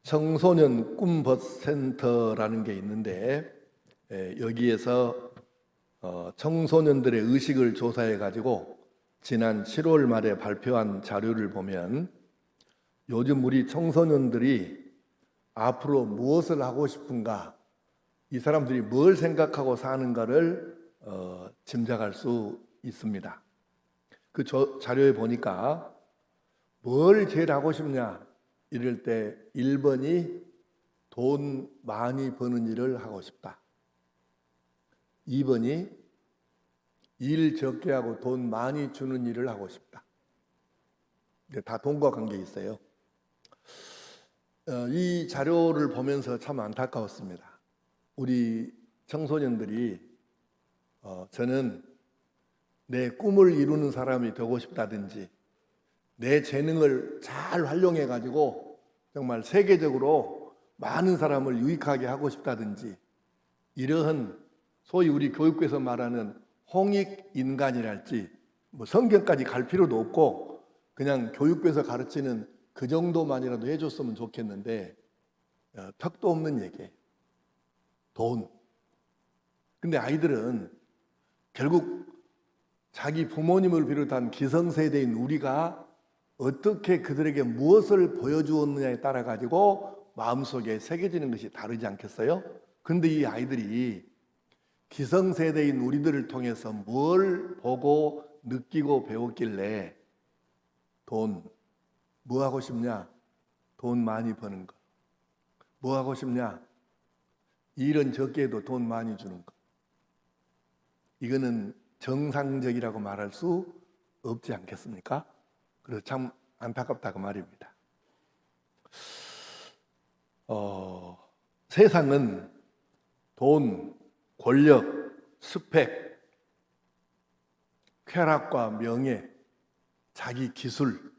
청소년 꿈버센터라는 게 있는데 여기에서 청소년들의 의식을 조사해 가지고 지난 7월 말에 발표한 자료를 보면 요즘 우리 청소년들이 앞으로 무엇을 하고 싶은가, 이 사람들이 뭘 생각하고 사는가를 짐작할 수 있습니다. 그 자료에 보니까 뭘 제일 하고 싶냐 이럴 때 1번이 돈 많이 버는 일을 하고 싶다. 2번이 일 적게 하고 돈 많이 주는 일을 하고 싶다. 다 돈과 관계 있어요. 이 자료를 보면서 참 안타까웠습니다. 우리 청소년들이 저는 내 꿈을 이루는 사람이 되고 싶다든지 내 재능을 잘 활용해 가지고 정말 세계적으로 많은 사람을 유익하게 하고 싶다든지 이러한 소위 우리 교육부에서 말하는 홍익인간이랄지 성경까지 갈 필요도 없고 그냥 교육부에서 가르치는 그 정도만이라도 해줬으면 좋겠는데 턱도 없는 얘기예요. 돈. 근데 아이들은 결국 자기 부모님을 비롯한 기성세대인 우리가 어떻게 그들에게 무엇을 보여주었느냐에 따라 가지고 마음속에 새겨지는 것이 다르지 않겠어요? 그런데 이 아이들이 기성세대인 우리들을 통해서 뭘 보고 느끼고 배웠길래 돈, 뭐 하고 싶냐? 돈 많이 버는 거. 뭐 하고 싶냐? 일은 적게 해도 돈 많이 주는 거. 이거는 정상적이라고 말할 수 없지 않겠습니까? 그래서 참 안타깝다 그 말입니다. 세상은 돈, 권력, 스펙, 쾌락과 명예, 자기 기술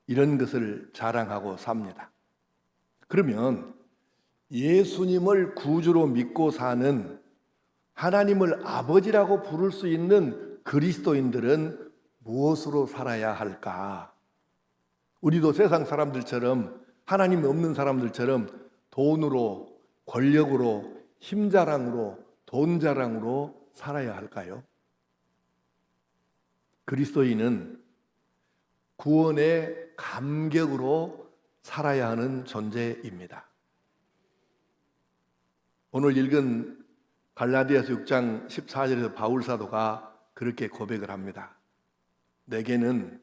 이런 것을 자랑하고 삽니다. 그러면 예수님을 구주로 믿고 사는 하나님을 아버지라고 부를 수 있는 그리스도인들은 무엇으로 살아야 할까? 우리도 세상 사람들처럼 하나님이 없는 사람들처럼 돈으로, 권력으로, 힘자랑으로, 돈자랑으로 살아야 할까요? 그리스도인은 구원의 감격으로 살아야 하는 존재입니다. 오늘 읽은 갈라디아서 6장 14절에서 바울 사도가 그렇게 고백을 합니다. 내게는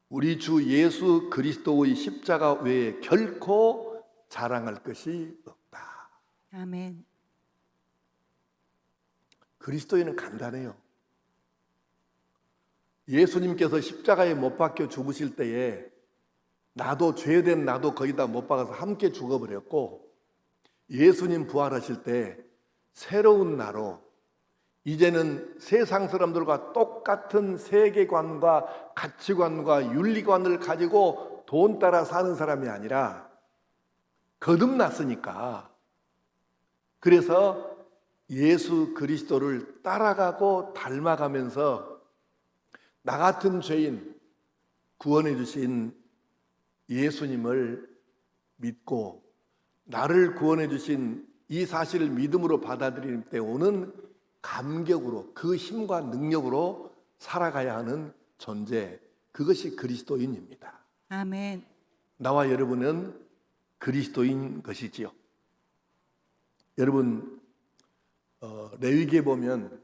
우리 주 예수 그리스도의 십자가 외에 결코 자랑할 것이 없다. 아멘. 그리스도인은 간단해요. 예수님께서 십자가에 못 박혀 죽으실 때에 나도 죄된 나도 거기다 못 박아서 함께 죽어버렸고 예수님 부활하실 때 새로운 나로 이제는 세상 사람들과 똑같은 세계관과 가치관과 윤리관을 가지고 돈 따라 사는 사람이 아니라 거듭났으니까 그래서 예수 그리스도를 따라가고 닮아가면서 나 같은 죄인 구원해 주신 예수님을 믿고 나를 구원해 주신 이 사실을 믿음으로 받아들일 때 오는 감격으로 그 힘과 능력으로 살아가야 하는 존재, 그것이 그리스도인입니다. 아멘. 나와 여러분은 그리스도인 것이지요. 여러분 레위기에 보면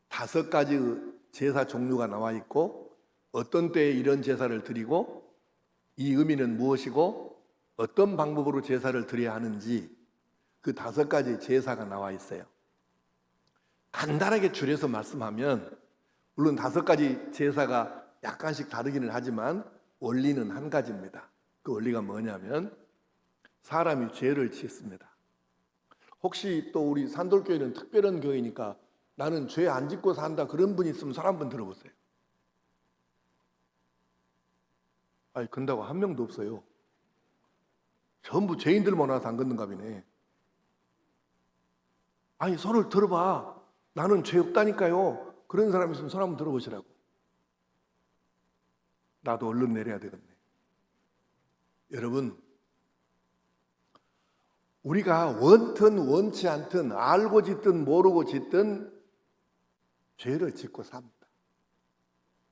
5가지 제사 종류가 나와 있고 어떤 때에 이런 제사를 드리고 이 의미는 무엇이고 어떤 방법으로 제사를 드려야 하는지 그 5가지 제사가 나와 있어요. 간단하게 줄여서 말씀하면 물론 5가지 제사가 약간씩 다르기는 하지만 원리는 한 가지입니다. 그 원리가 뭐냐면 사람이 죄를 짓습니다. 혹시 또 우리 산돌교회는 특별한 교회니까 나는 죄 안 짓고 산다 그런 분이 있으면 손 한번 들어보세요. 아니 근다고 한 명도 없어요. 전부 죄인들만 와서 안 걷는가 보네. 아니 손을 들어봐. 나는 죄 없다니까요. 그런 사람 있으면 손 한번 들어보시라고. 나도 얼른 내려야 되겠네. 여러분 우리가 원든 원치 않든 알고 짓든 모르고 짓든 죄를 짓고 삽니다.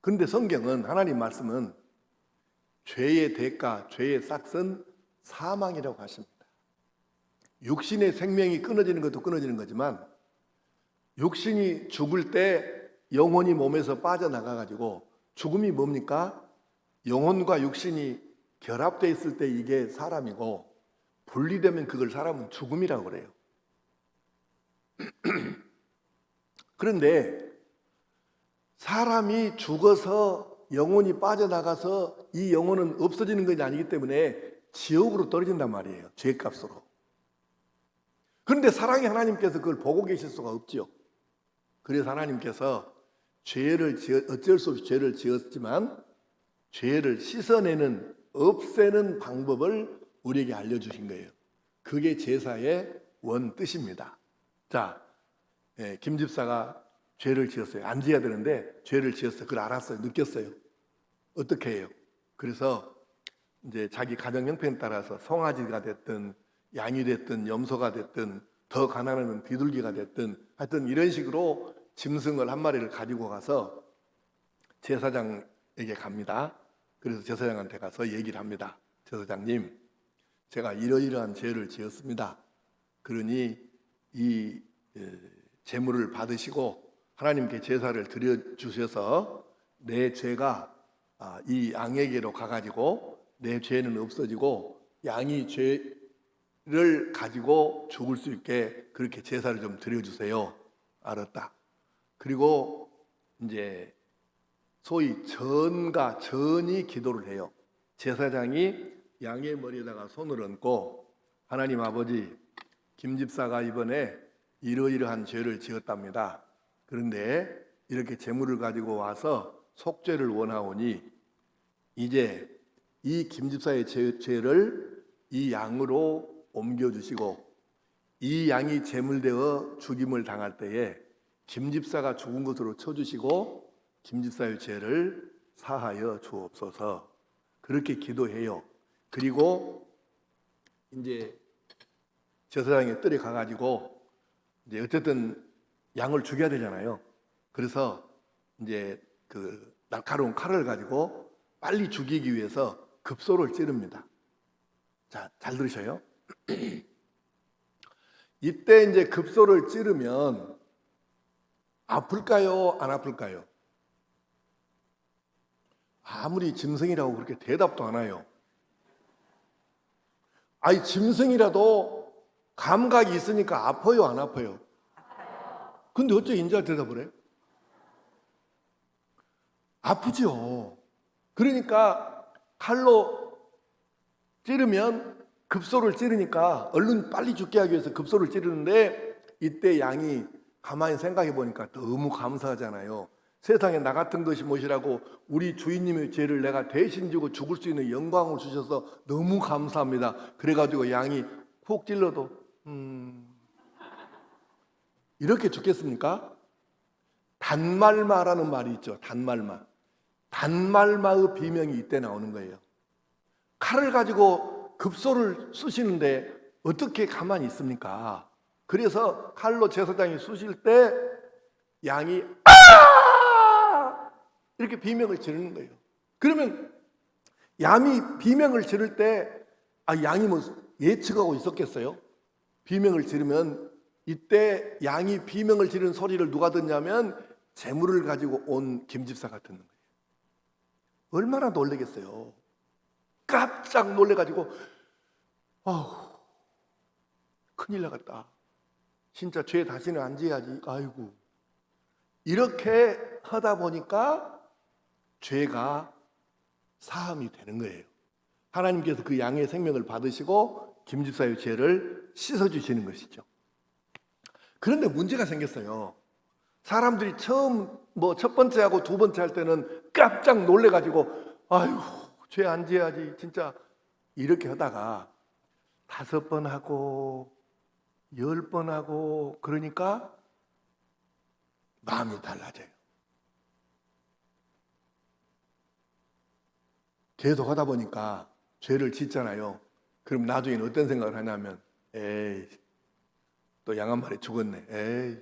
그런데 성경은, 하나님 말씀은 죄의 대가, 죄의 싹은 사망이라고 하십니다. 육신의 생명이 끊어지는 것도 끊어지는 거지만 육신이 죽을 때 영혼이 몸에서 빠져나가가지고, 죽음이 뭡니까? 영혼과 육신이 결합되어 있을 때 이게 사람이고, 분리되면 그걸 사람은 죽음이라고 그래요. 그런데 사람이 죽어서 영혼이 빠져나가서 이 영혼은 없어지는 것이 아니기 때문에 지옥으로 떨어진단 말이에요. 죄값으로. 그런데 사랑의 하나님께서 그걸 보고 계실 수가 없죠. 그래서 하나님께서 어쩔 수 없이 죄를 지었지만 죄를 씻어내는, 없애는 방법을 우리에게 알려주신 거예요. 그게 제사의 원 뜻입니다. 자, 김 집사가 죄를 지었어요. 안 지어야 되는데 죄를 지었어요. 그걸 알았어요. 느꼈어요. 어떻게 해요? 그래서 이제 자기 가정 형편에 따라서 송아지가 됐든 양이 됐든 염소가 됐든 더 가난하면 비둘기가 됐든 하여튼 이런 식으로 짐승을 한 마리를 가지고 가서 제사장에게 갑니다. 그래서 제사장한테 가서 얘기를 합니다. 제사장님, 제가 이러이러한 죄를 지었습니다. 그러니 이 제물을 받으시고 하나님께 제사를 드려주셔서 내 죄가 이 양에게로 가가지고 내 죄는 없어지고 양이 죄를 가지고 죽을 수 있게 그렇게 제사를 좀 드려주세요. 알았다. 그리고 이제 소위 전이 기도를 해요. 제사장이 양의 머리에다가 손을 얹고, 하나님 아버지, 김 집사가 이번에 이러이러한 죄를 지었답니다. 그런데 이렇게 제물을 가지고 와서 속죄를 원하오니 이제 이 김 집사의 죄를 이 양으로 옮겨주시고, 이 양이 제물되어 죽임을 당할 때에 김 집사가 죽은 것으로 쳐주시고 김 집사의 죄를 사하여 주옵소서. 그렇게 기도해요. 그리고 이제 제사장의 뜰에 가가지고 이제 어쨌든 양을 죽여야 되잖아요. 그래서 이제 그 날카로운 칼을 가지고 빨리 죽이기 위해서 급소를 찌릅니다. 자, 잘 들으셔요. 이때 이제 급소를 찌르면 아플까요? 안 아플까요? 아무리 짐승이라고 그렇게 대답도 안 해요. 아니, 짐승이라도 감각이 있으니까 아파요, 안 아파요? 근데 어째 인자 대답을 해? 아프죠. 그러니까 칼로 찌르면, 급소를 찌르니까 얼른 빨리 죽게 하기 위해서 급소를 찌르는데, 이때 양이 가만히 생각해 보니까 너무 감사하잖아요. 세상에 나 같은 것이 무엇이라고, 우리 주인님의 죄를 내가 대신 지고 죽을 수 있는 영광을 주셔서 너무 감사합니다. 그래가지고 양이 푹 찔러도 이렇게 죽겠습니까? 단말마라는 말이 있죠. 단말마. 단말마의 비명이 이때 나오는 거예요. 칼을 가지고 급소를 쑤시는데 어떻게 가만히 있습니까? 그래서 칼로 제사장이 쑤실 때 양이 이렇게 비명을 지르는 거예요. 그러면 양이 비명을 지를 때 양이 뭐 예측하고 있었겠어요? 비명을 지르면 이때 양이 비명을 지르는 소리를 누가 듣냐면 재물을 가지고 온 김집사가 듣는 거예요. 얼마나 놀라겠어요. 깜짝 놀래가지고 큰일 나갔다. 진짜 죄 다시는 안 지어야지. 아이고. 이렇게 하다 보니까 죄가 사함이 되는 거예요. 하나님께서 그 양의 생명을 받으시고 김 집사의 죄를 씻어주시는 것이죠. 그런데 문제가 생겼어요. 사람들이 처음 첫 번째하고 두 번째 할 때는 깜짝 놀래가지고 아이고 죄 안 지어야지 진짜 이렇게 하다가 5번 하고 10번 하고 그러니까 마음이 달라져요. 계속 하다 보니까 죄를 짓잖아요. 그럼 나중에는 어떤 생각을 하냐면 에이, 또 양 한 마리 죽었네. 에이,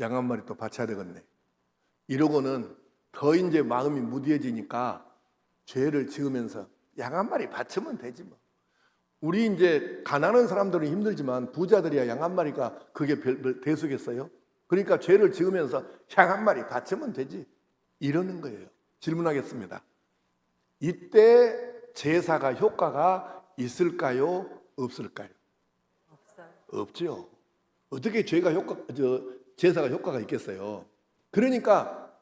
양 한 마리 또 바쳐야 되겠네. 이러고는 더 이제 마음이 무디해지니까 죄를 지으면서 양 한 마리 바치면 되지 뭐. 우리 이제 가난한 사람들은 힘들지만 부자들이야 양 한 마리가 그게 별 대수겠어요? 그러니까 죄를 지으면서 양 한 마리 바치면 되지. 이러는 거예요. 질문하겠습니다. 이때 제사가 효과가 있을까요? 없을까요? 없어요. 없죠. 어떻게 제사가 효과가 있겠어요? 그러니까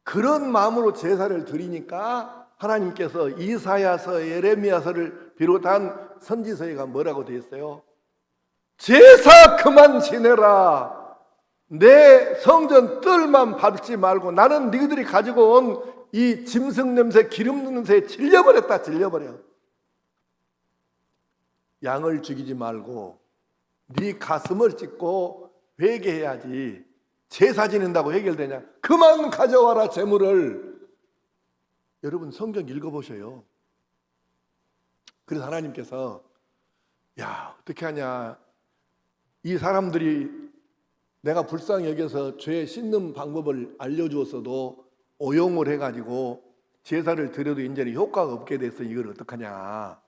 그런 마음으로 제사를 드리니까 하나님께서 이사야서, 예레미야서를 비롯한 선지서에가 뭐라고 되어 있어요? 제사 그만 지내라. 내 성전 뜰만 밟지 말고 나는 너희들이 가지고 온 이 짐승 냄새, 기름 냄새에 질려버렸다. 질려버려. 양을 죽이지 말고 네 가슴을 찢고 회개해야지. 제사 지낸다고 해결되냐? 그만 가져와라 재물을. 여러분 성경 읽어보셔요. 그래서 하나님께서 야 어떻게 하냐, 이 사람들이 내가 불쌍히 여겨서 죄 씻는 방법을 알려주었어도 오용을 해가지고 제사를 드려도 이제는 효과가 없게 돼서 이걸 어떡하냐.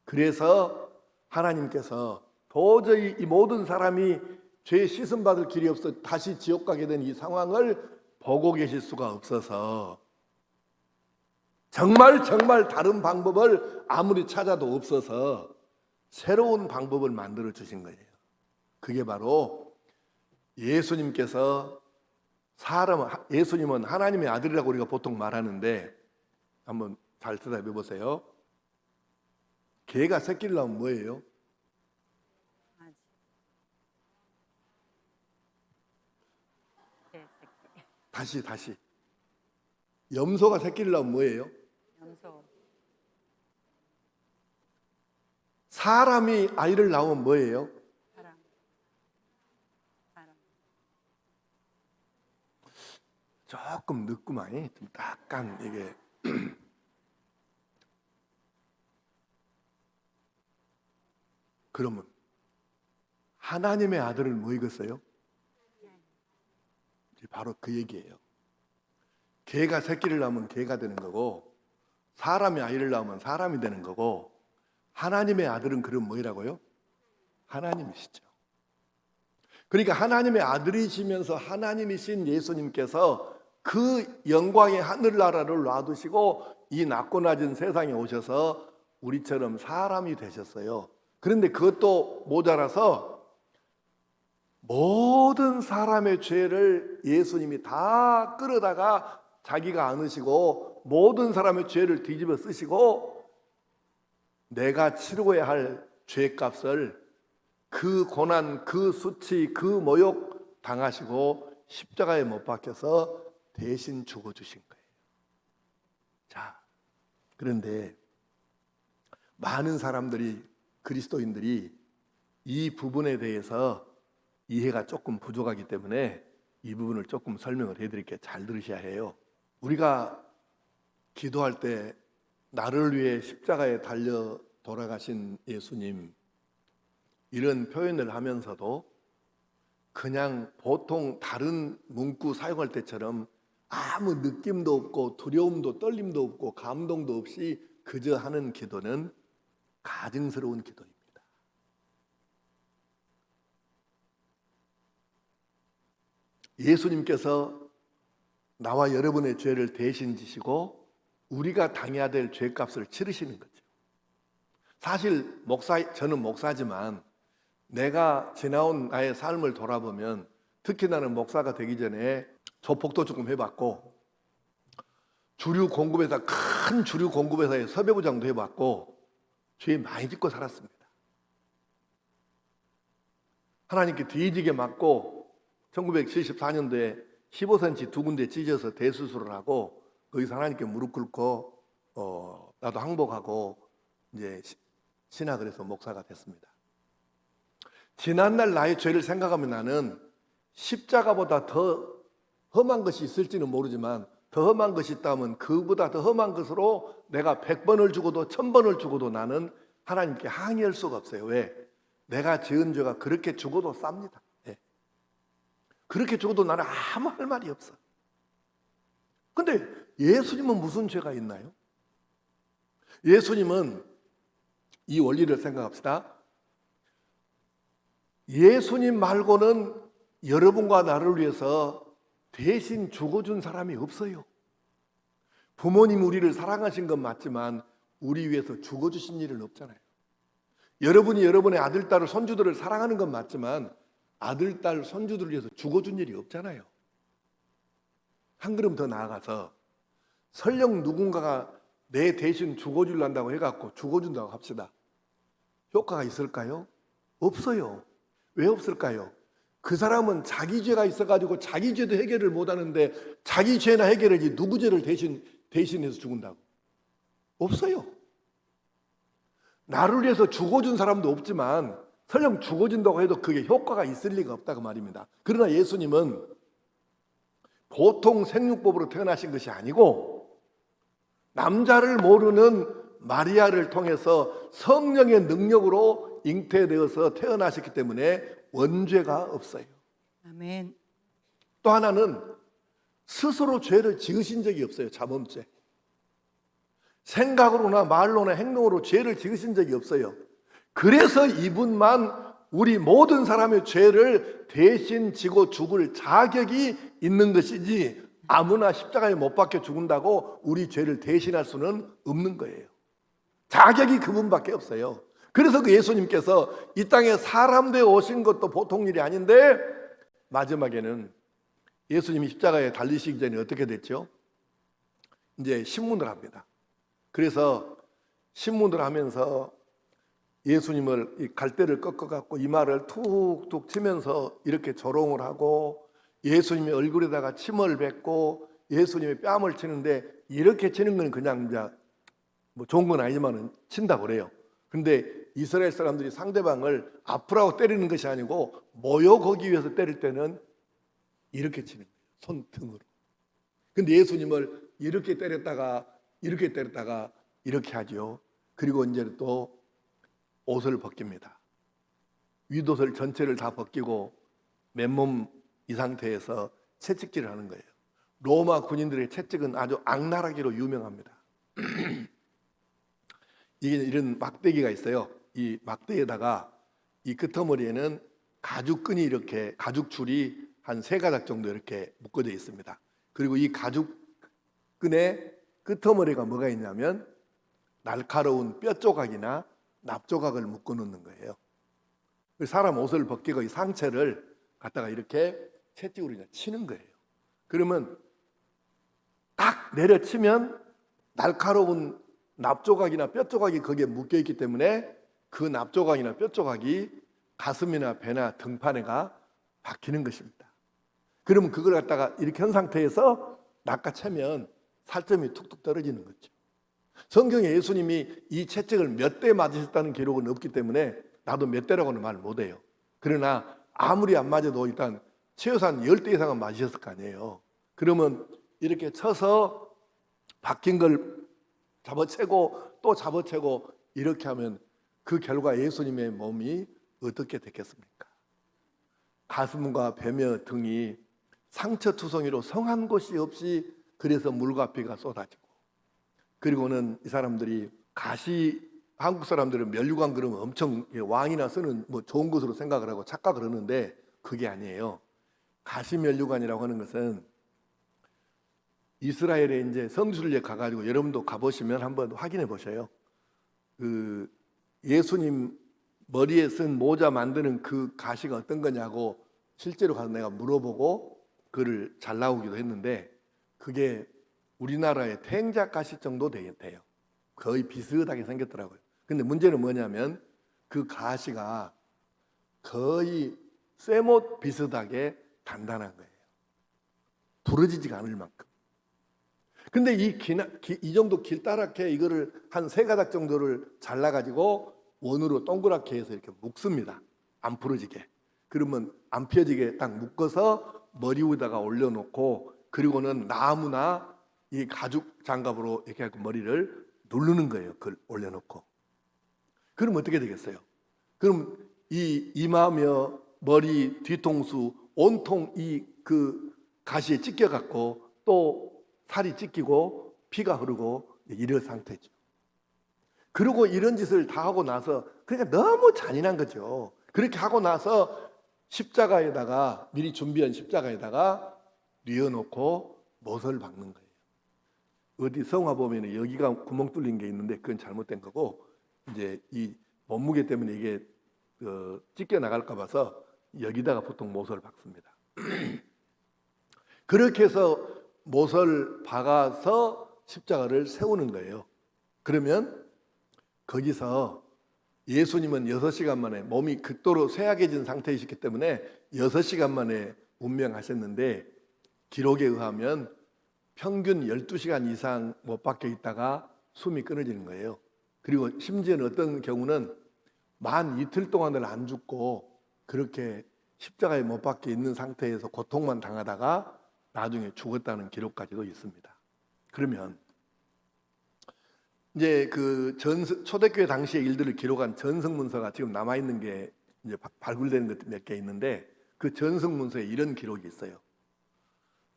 그래서 하나님께서 도저히 이 모든 사람이 죄 씻음 받을 길이 없어 다시 지옥 가게 된 이 상황을 보고 계실 수가 없어서 정말 다른 방법을 아무리 찾아도 없어서 새로운 방법을 만들어 주신 거예요. 그게 바로 예수님께서 예수님은 하나님의 아들이라고 우리가 보통 말하는데 한번 잘 대답해 보세요. 개가 새끼를 낳으면 뭐예요? 다시. 염소가 새끼를 낳으면 뭐예요? 염소. 사람이 아이를 낳으면 뭐예요? 사람. 조금 늦구만. 좀 약간 이게 그러면 하나님의 아들은 뭐이겠어요? 바로 그 얘기예요. 개가 새끼를 낳으면 개가 되는 거고 사람이 아이를 낳으면 사람이 되는 거고 하나님의 아들은 그럼 뭐라고요? 하나님이시죠. 그러니까 하나님의 아들이시면서 하나님이신 예수님께서 그 영광의 하늘나라를 놔두시고 이 낮고 낮은 세상에 오셔서 우리처럼 사람이 되셨어요. 그런데 그것도 모자라서 모든 사람의 죄를 예수님이 다 끌어다가 자기가 안으시고 모든 사람의 죄를 뒤집어 쓰시고 내가 치르고야 할 죄값을 그 고난, 그 수치, 그 모욕 당하시고 십자가에 못 박혀서 대신 죽어주신 거예요. 자, 그런데 많은 사람들이, 그리스도인들이 이 부분에 대해서 이해가 조금 부족하기 때문에 이 부분을 조금 설명을 해드릴게요. 잘 들으셔야 해요. 우리가 기도할 때 나를 위해 십자가에 달려 돌아가신 예수님, 이런 표현을 하면서도 그냥 보통 다른 문구 사용할 때처럼 아무 느낌도 없고 두려움도 떨림도 없고 감동도 없이 그저 하는 기도는 가증스러운 기도입니다. 예수님께서 나와 여러분의 죄를 대신 지시고 우리가 당해야 될 죄값을 치르시는 거죠. 사실 저는 목사지만 내가 지나온 나의 삶을 돌아보면 특히 나는 목사가 되기 전에 조폭도 조금 해봤고 큰 주류 공급회사의 섭외부장도 해봤고 죄 많이 짓고 살았습니다. 하나님께 뒤지게 맞고 1974년도에 15cm 두 군데 찢어서 대수술을 하고 거기서 하나님께 무릎 꿇고 나도 항복하고 이제 신학을 해서 목사가 됐습니다. 지난날 나의 죄를 생각하면 나는 십자가보다 더 험한 것이 있을지는 모르지만 더 험한 것이 있다면 그보다 더 험한 것으로 내가 100번을 죽어도 1000번을 죽어도 나는 하나님께 항의할 수가 없어요. 왜? 내가 지은 죄가 그렇게 죽어도 쌉니다. 예. 그렇게 죽어도 나는 아무 할 말이 없어. 근데 예수님은 무슨 죄가 있나요? 예수님은 이 원리를 생각합시다. 예수님 말고는 여러분과 나를 위해서 대신 죽어준 사람이 없어요. 부모님 우리를 사랑하신 건 맞지만 우리 위해서 죽어주신 일은 없잖아요. 여러분이 여러분의 아들, 딸, 손주들을 사랑하는 건 맞지만 아들, 딸, 손주들을 위해서 죽어준 일이 없잖아요. 한 걸음 더 나아가서 설령 누군가가 내 대신 죽어주려고 해갖고 죽어준다고 합시다. 효과가 있을까요? 없어요. 왜 없을까요? 그 사람은 자기 죄가 있어가지고 자기 죄도 해결을 못하는데 자기 죄나 해결하지 누구 죄를 대신해서 죽은다고? 없어요. 나를 위해서 죽어준 사람도 없지만 설령 죽어준다고 해도 그게 효과가 있을 리가 없다고 말입니다. 그러나 예수님은 보통 생육법으로 태어나신 것이 아니고 남자를 모르는 마리아를 통해서 성령의 능력으로 잉태되어서 태어나셨기 때문에 원죄가 없어요. 아멘. 또 하나는 스스로 죄를 지으신 적이 없어요. 자범죄. 생각으로나 말로나 행동으로 죄를 지으신 적이 없어요. 그래서 이분만 우리 모든 사람의 죄를 대신 지고 죽을 자격이 있는 것이지 아무나 십자가에 못 박혀 죽는다고 우리 죄를 대신할 수는 없는 거예요. 자격이 그분밖에 없어요. 그래서 그 예수님께서 이 땅에 사람 되어 오신 것도 보통 일이 아닌데 마지막에는 예수님이 십자가에 달리시기 전에 어떻게 됐죠? 이제 신문을 합니다. 그래서 신문을 하면서 예수님을 이 갈대를 꺾어갖고 이마를 툭툭 치면서 이렇게 조롱을 하고 예수님의 얼굴에다가 침을 뱉고 예수님의 뺨을 치는데 이렇게 치는 건 그냥 이제 뭐 좋은 건 아니지만은 친다고 그래요. 근데 이스라엘 사람들이 상대방을 아프라고 때리는 것이 아니고 모욕하기 위해서 때릴 때는 이렇게 치는 거예요. 손등으로. 근데 예수님을 이렇게 때렸다가 이렇게 하죠. 그리고 이제 또 옷을 벗깁니다. 윗옷을 전체를 다 벗기고 맨몸 이 상태에서 채찍질을 하는 거예요. 로마 군인들의 채찍은 아주 악랄하기로 유명합니다. 이게 이런 막대기가 있어요. 이 막대에다가 이 끄트머리에는 가죽끈이 이렇게 가죽줄이 한 3가닥 정도 이렇게 묶어져 있습니다. 그리고 이 가죽끈에 끄트머리가 뭐가 있냐면 날카로운 뼈 조각이나 납 조각을 묶어 놓는 거예요. 사람 옷을 벗기고 이 상체를 갖다가 이렇게 채찍으로 그냥 치는 거예요. 그러면 딱 내려치면 날카로운 납 조각이나 뼈 조각이 거기에 묶여 있기 때문에 그 납 조각이나 뼈 조각이 가슴이나 배나 등판에가 박히는 것입니다. 그러면 그걸 갖다가 이렇게 한 상태에서 낚아채면 살점이 툭툭 떨어지는 거죠. 성경에 예수님이 이 채찍을 몇 대 맞으셨다는 기록은 없기 때문에 나도 몇 대라고는 말 못해요. 그러나 아무리 안 맞아도 일단 최소한 10대 이상은 맞으셨을 거 아니에요. 그러면 이렇게 쳐서 박힌 걸 잡아채고 또 잡아채고 이렇게 하면 그 결과 예수님의 몸이 어떻게 됐겠습니까? 가슴과 배며 등이 상처투성이로 성한 곳이 없이 그래서 물과 피가 쏟아지고 그리고는 이 사람들이 한국 사람들은 면류관 그러면 엄청 왕이나 쓰는 뭐 좋은 것으로 생각을 하고 착각을 하는데 그게 아니에요. 가시면류관이라고 하는 것은 이스라엘에 이제 성지순례 가가지고 여러분도 가보시면 한번 확인해 보셔요. 그 예수님 머리에 쓴 모자 만드는 그 가시가 어떤 거냐고 실제로 가서 내가 물어보고 그를 잘 나오기도 했는데 그게 우리나라의 태행자 가시 정도 돼요. 거의 비슷하게 생겼더라고요. 근데 문제는 뭐냐면 그 가시가 거의 쇠못 비슷하게 단단한 거예요. 부러지지가 않을 만큼. 근데 이 정도 길다랗게 이거를 한 3가닥 정도를 잘라가지고 원으로 동그랗게 해서 이렇게 묶습니다. 안 부러지게. 그러면 안 펴지게 딱 묶어서 머리 위에다가 올려놓고 그리고는 나무나 이 가죽 장갑으로 이렇게 하고 머리를 누르는 거예요. 그걸 올려놓고. 그럼 어떻게 되겠어요? 그럼 이 이마며 머리, 뒤통수 온통 이 그 가시에 찢겨 갖고 또 살이 찢기고 피가 흐르고 이런 상태죠. 그리고 이런 짓을 다 하고 나서 그러니까 너무 잔인한 거죠. 그렇게 하고 나서 십자가에다가 미리 준비한 십자가에다가 뉘어놓고 못을 박는 거예요. 어디 성화 보면 여기가 구멍 뚫린 게 있는데 그건 잘못된 거고 이제 이 몸무게 때문에 이게 찢겨 나갈까 봐서 여기다가 보통 못을 박습니다. 그렇게 해서 못을 박아서 십자가를 세우는 거예요. 그러면 거기서 예수님은 6시간 만에 몸이 극도로 쇠약해진 상태이셨기 때문에 6시간 만에 운명하셨는데 기록에 의하면 평균 12시간 이상 못 박혀 있다가 숨이 끊어지는 거예요. 그리고 심지어는 어떤 경우는 만 이틀 동안을 안 죽고 그렇게 십자가에 못 박혀 있는 상태에서 고통만 당하다가 나중에 죽었다는 기록까지도 있습니다. 그러면 이제 그 초대교회 당시의 일들을 기록한 전승문서가 지금 남아 있는 게 이제 발굴되는 것 몇 개 있는데 그 전승문서에 이런 기록이 있어요.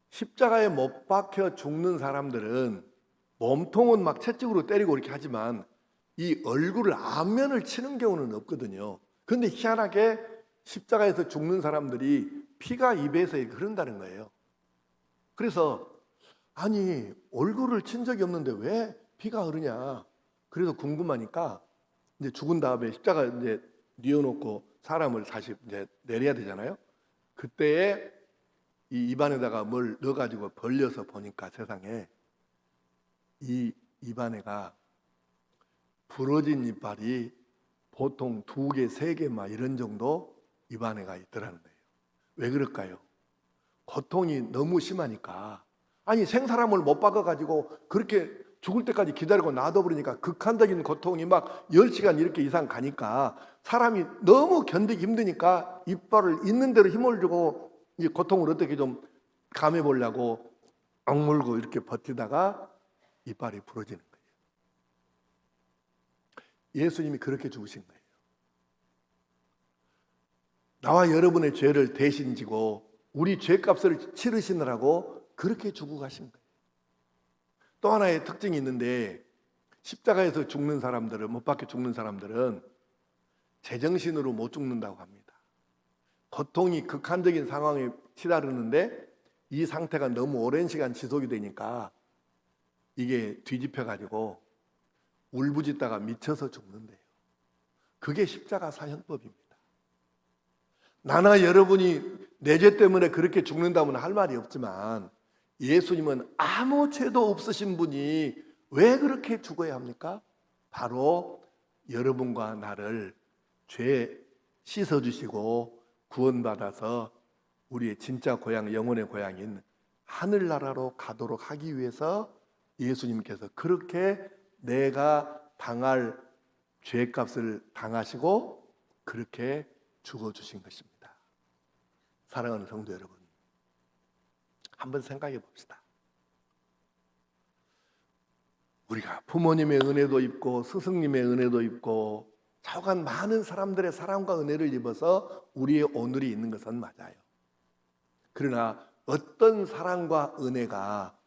십자가에 못 박혀 죽는 사람들은 몸통은 막 채찍으로 때리고 이렇게 하지만 이 얼굴을 안면을 치는 경우는 없거든요. 그런데 희한하게 십자가에서 죽는 사람들이 피가 입에서 흐른다는 거예요. 그래서 아니 얼굴을 친 적이 없는데 왜 피가 흐르냐? 그래서 궁금하니까 이제 죽은 다음에 십자가 이제 뉘어놓고 사람을 다시 이제 내려야 되잖아요. 그때에 이 입안에다가 뭘 넣어가지고 벌려서 보니까 세상에 이 입안에가 부러진 이빨이 보통 2개, 3개 막 이런 정도 입안에가 있더라는 거예요. 왜 그럴까요? 고통이 너무 심하니까. 아니 생사람을 못 박아가지고 그렇게 죽을 때까지 기다리고 놔둬버리니까 극한적인 고통이 막 10시간 이렇게 이상 가니까 사람이 너무 견디기 힘드니까 이빨을 있는 대로 힘을 주고 이 고통을 어떻게 좀 감해보려고 악물고 이렇게 버티다가 이빨이 부러지는 거예요. 예수님이 그렇게 죽으신 거예요. 나와 여러분의 죄를 대신 지고 우리 죄값을 치르시느라고 그렇게 죽어 가신 거예요. 또 하나의 특징이 있는데 십자가에서 죽는 사람들은 못 박혀 죽는 사람들은 제정신으로 못 죽는다고 합니다. 고통이 극한적인 상황에 치달았는데 이 상태가 너무 오랜 시간 지속이 되니까 이게 뒤집혀 가지고 울부짖다가 미쳐서 죽는데요. 그게 십자가 사형법입니다. 나나 여러분이 내 죄 때문에 그렇게 죽는다면 할 말이 없지만 예수님은 아무 죄도 없으신 분이 왜 그렇게 죽어야 합니까? 바로 여러분과 나를 죄 씻어주시고 구원받아서 우리의 진짜 고향, 영혼의 고향인 하늘나라로 가도록 하기 위해서 예수님께서 그렇게 내가 당할 죄값을 당하시고 그렇게 죽어주신 것입니다. 사랑하는 성도 여러분, 한번 생각해 봅시다. 우리가 부모님의 은혜도 입고 스승님의 은혜도 입고 좌우간 많은 사람들의 사랑과 은혜를 입어서 우리의 오늘이 있는 것은 맞아요. 그러나 어떤 사랑과 은혜가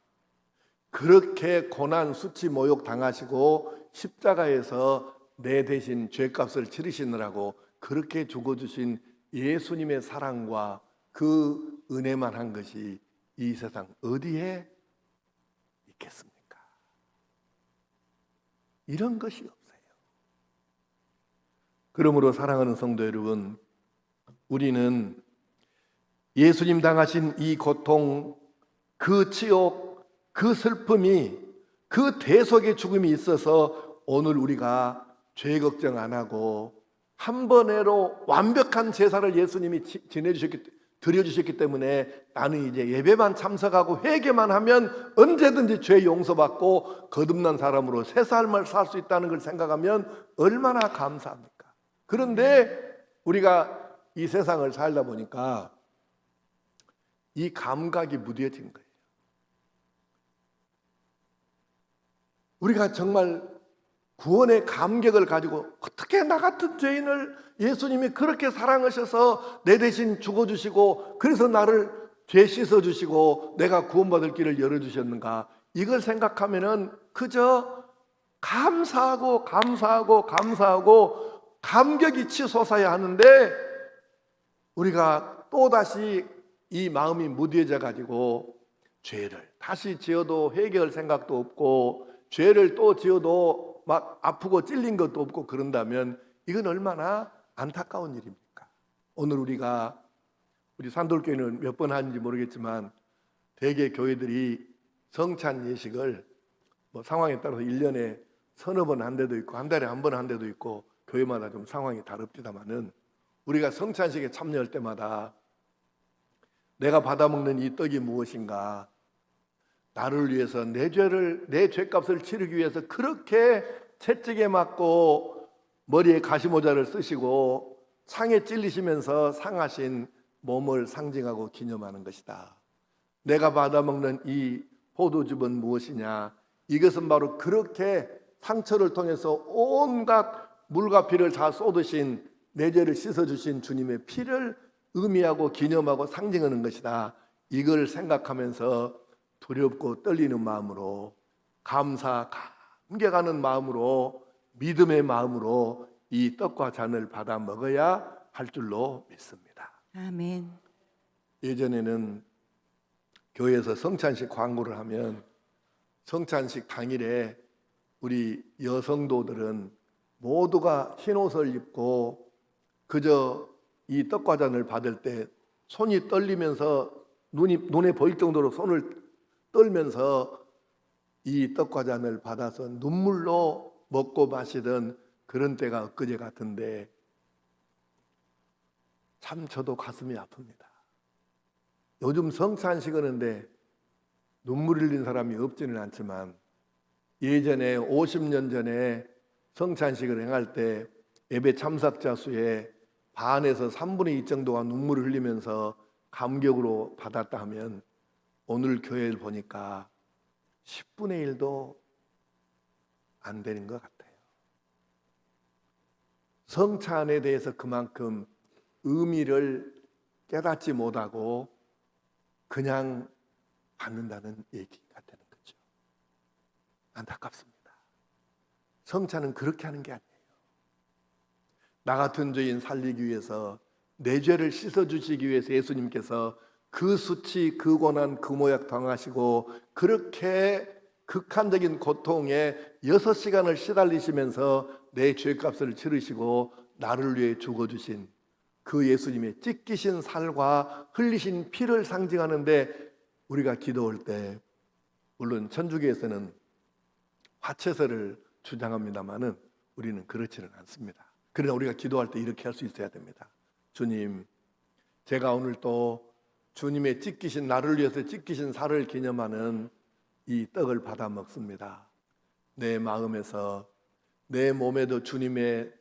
그렇게 고난, 수치, 모욕 당하시고 십자가에서 내 대신 죄값을 치르시느라고 그렇게 죽어주신 예수님의 사랑과 그 은혜만 한 것이 이 세상 어디에 있겠습니까? 이런 것이 없어요. 그러므로 사랑하는 성도 여러분, 우리는 예수님 당하신 이 고통, 그 치욕, 그 슬픔이, 그 대속의 죽음이 있어서 오늘 우리가 죄 걱정 안 하고 한 번에로 완벽한 제사를 예수님이 드려주셨기 때문에 나는 이제 예배만 참석하고 회개만 하면 언제든지 죄 용서받고 거듭난 사람으로 새 삶을 살 수 있다는 걸 생각하면 얼마나 감사합니까? 그런데 우리가 이 세상을 살다 보니까 이 감각이 무뎌진 거예요. 우리가 정말 구원의 감격을 가지고 어떻게 나 같은 죄인을 예수님이 그렇게 사랑하셔서 내 대신 죽어주시고 그래서 나를 죄 씻어주시고 내가 구원받을 길을 열어주셨는가, 이걸 생각하면은 그저 감사하고 감사하고 감사하고 감격이 치솟아야 하는데, 우리가 또다시 이 마음이 무뎌져 가지고 죄를 다시 지어도 회개할 생각도 없고 죄를 또 지어도 막 아프고 찔린 것도 없고 그런다면 이건 얼마나 안타까운 일입니까? 오늘 우리 산돌교회는 몇 번 하는지 모르겠지만 대개 교회들이 성찬 예식을 뭐 상황에 따라서 1년에 서너 번 한 데도 있고 한 달에 한 번 한 데도 있고 교회마다 좀 상황이 다릅니다만은, 우리가 성찬식에 참여할 때마다 내가 받아먹는 이 떡이 무엇인가, 나를 위해서 내 죄값을 치르기 위해서 그렇게 채찍에 맞고 머리에 가시모자를 쓰시고 상에 찔리시면서 상하신 몸을 상징하고 기념하는 것이다. 내가 받아먹는 이 포도즙은 무엇이냐, 이것은 바로 그렇게 상처를 통해서 온갖 물과 피를 다 쏟으신, 내 죄를 씻어주신 주님의 피를 의미하고 기념하고 상징하는 것이다. 이걸 생각하면서 두렵고 떨리는 마음으로, 감격하는 마음으로, 믿음의 마음으로 이 떡과 잔을 받아 먹어야 할 줄로 믿습니다. 아멘. 예전에는 교회에서 성찬식 광고를 하면 성찬식 당일에 우리 여성도들은 모두가 흰 옷을 입고 그저 이 떡과 잔을 받을 때 손이 떨리면서 눈에 보일 정도로 손을 떨면서 이 떡과 잔을 받아서 눈물로 먹고 마시던 그런 때가 엊그제 같은데, 참 저도 가슴이 아픕니다. 요즘 성찬식 하는데 눈물 흘린 사람이 없지는 않지만, 예전에 50년 전에 성찬식을 행할 때 예배 참석자 수의 반에서 3분의 2 정도가 눈물을 흘리면서 감격으로 받았다 하면, 오늘 교회를 보니까 10분의 1도 안 되는 것 같아요. 성찬에 대해서 그만큼 의미를 깨닫지 못하고 그냥 받는다는 얘기가 되는 거죠. 안타깝습니다. 성찬은 그렇게 하는 게 아니에요. 나 같은 죄인 살리기 위해서, 내 죄를 씻어주시기 위해서 예수님께서 그 수치, 그 고난, 그 모약 당하시고 그렇게 극한적인 고통에 6시간을 시달리시면서 내 죄값을 치르시고 나를 위해 죽어주신 그 예수님의 찢기신 살과 흘리신 피를 상징하는데, 우리가 기도할 때 물론 천주교에서는 화채서를 주장합니다마는 우리는 그렇지는 않습니다. 그러나 우리가 기도할 때 이렇게 할 수 있어야 됩니다. 주님, 제가 오늘 또 주님의 찢기신, 나를 위해서 찢기신 살을 기념하는 이 떡을 받아 먹습니다. 내 마음에서, 내 몸에도 주님의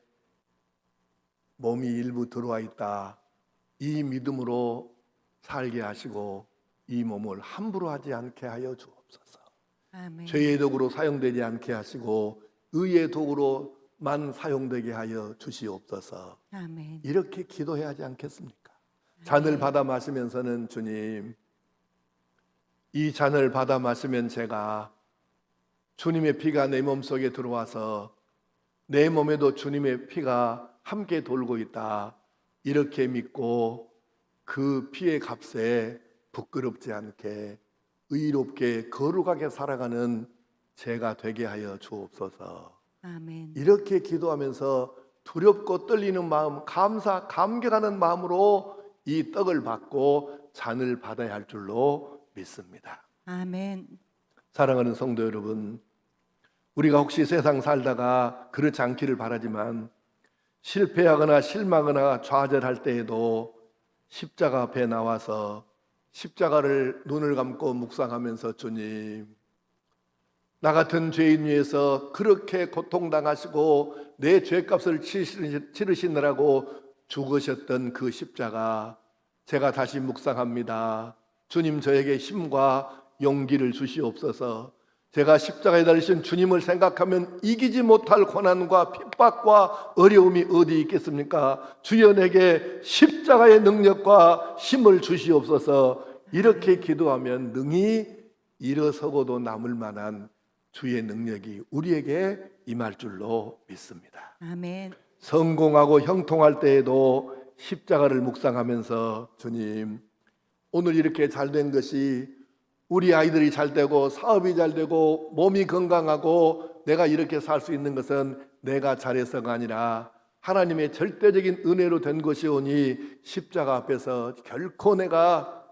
몸이 일부 들어와 있다, 이 믿음으로 살게 하시고 이 몸을 함부로 하지 않게 하여 주옵소서. 아멘. 죄의 도구로 사용되지 않게 하시고 의의 도구로만 사용되게 하여 주시옵소서. 아멘. 이렇게 기도해야 하지 않겠습니까? 잔을 받아 마시면서는, 주님, 이 잔을 받아 마시면 제가 주님의 피가 내 몸속에 들어와서 내 몸에도 주님의 피가 함께 돌고 있다, 이렇게 믿고 그 피의 값에 부끄럽지 않게 의롭게 거룩하게 살아가는 제가 되게 하여 주옵소서. 아멘. 이렇게 기도하면서 두렵고 떨리는 마음, 감격하는 마음으로 이 떡을 받고 잔을 받아야 할 줄로 믿습니다. 아멘. 사랑하는 성도 여러분, 우리가 혹시 세상 살다가 그렇지 않기를 바라지만 실패하거나 실망하거나 좌절할 때에도 십자가 앞에 나와서 십자가를 눈을 감고 묵상하면서, 주님, 나 같은 죄인 위해서 그렇게 고통당하시고 내 죄값을 치르시느라고 죽으셨던 그 십자가, 제가 다시 묵상합니다. 주님, 저에게 힘과 용기를 주시옵소서. 제가 십자가에 달리신 주님을 생각하면 이기지 못할 고난과 핍박과 어려움이 어디 있겠습니까? 주여 내게 십자가의 능력과 힘을 주시옵소서. 이렇게 기도하면 능히 일어서고도 남을 만한 주의 능력이 우리에게 임할 줄로 믿습니다. 아멘. 성공하고 형통할 때에도 십자가를 묵상하면서 주님, 오늘 이렇게 잘 된 것이 우리 아이들이 잘 되고 사업이 잘 되고 몸이 건강하고 내가 이렇게 살 수 있는 것은 내가 잘해서가 아니라 하나님의 절대적인 은혜로 된 것이오니 십자가 앞에서 결코 내가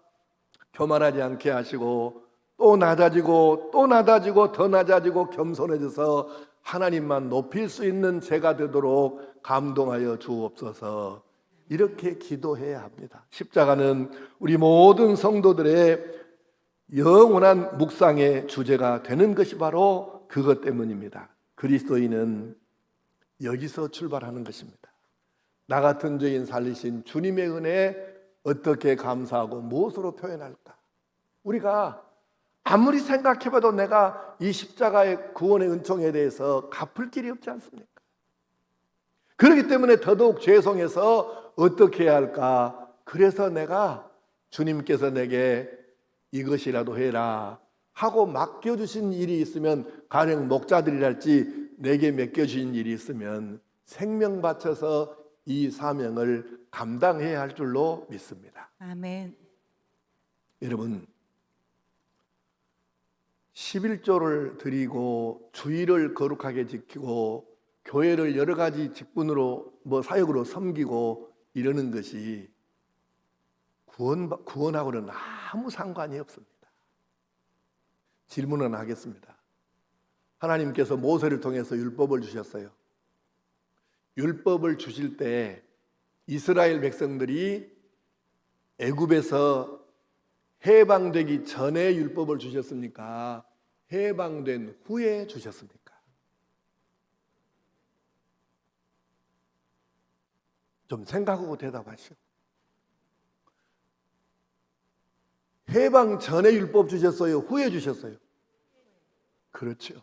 교만하지 않게 하시고 또 낮아지고 또 낮아지고 더 낮아지고 겸손해져서 하나님만 높일 수 있는 제가 되도록 감동하여 주옵소서. 이렇게 기도해야 합니다. 십자가는 우리 모든 성도들의 영원한 묵상의 주제가 되는 것이 바로 그것 때문입니다. 그리스도인은 여기서 출발하는 것입니다. 나 같은 죄인 살리신 주님의 은혜에 어떻게 감사하고 무엇으로 표현할까? 우리가 아무리 생각해봐도 내가 이 십자가의 구원의 은총에 대해서 갚을 길이 없지 않습니까? 그렇기 때문에 더더욱 죄송해서 어떻게 해야 할까? 그래서 내가 주님께서 내게 이것이라도 해라 하고 맡겨주신 일이 있으면, 가령 목자들이랄지 내게 맡겨주신 일이 있으면 생명 바쳐서 이 사명을 감당해야 할 줄로 믿습니다. 아멘. 여러분, 11조를 드리고 주일을 거룩하게 지키고 교회를 여러 가지 직분으로 사역으로 섬기고 이러는 것이 구원하고는 아무 상관이 없습니다. 질문은 하겠습니다. 하나님께서 모세를 통해서 율법을 주셨어요. 율법을 주실 때 이스라엘 백성들이 애굽에서 해방되기 전에 율법을 주셨습니까? 해방된 후에 주셨습니까? 좀 생각하고 대답하시오. 해방 전에 율법 주셨어요? 후에 주셨어요? 그렇죠.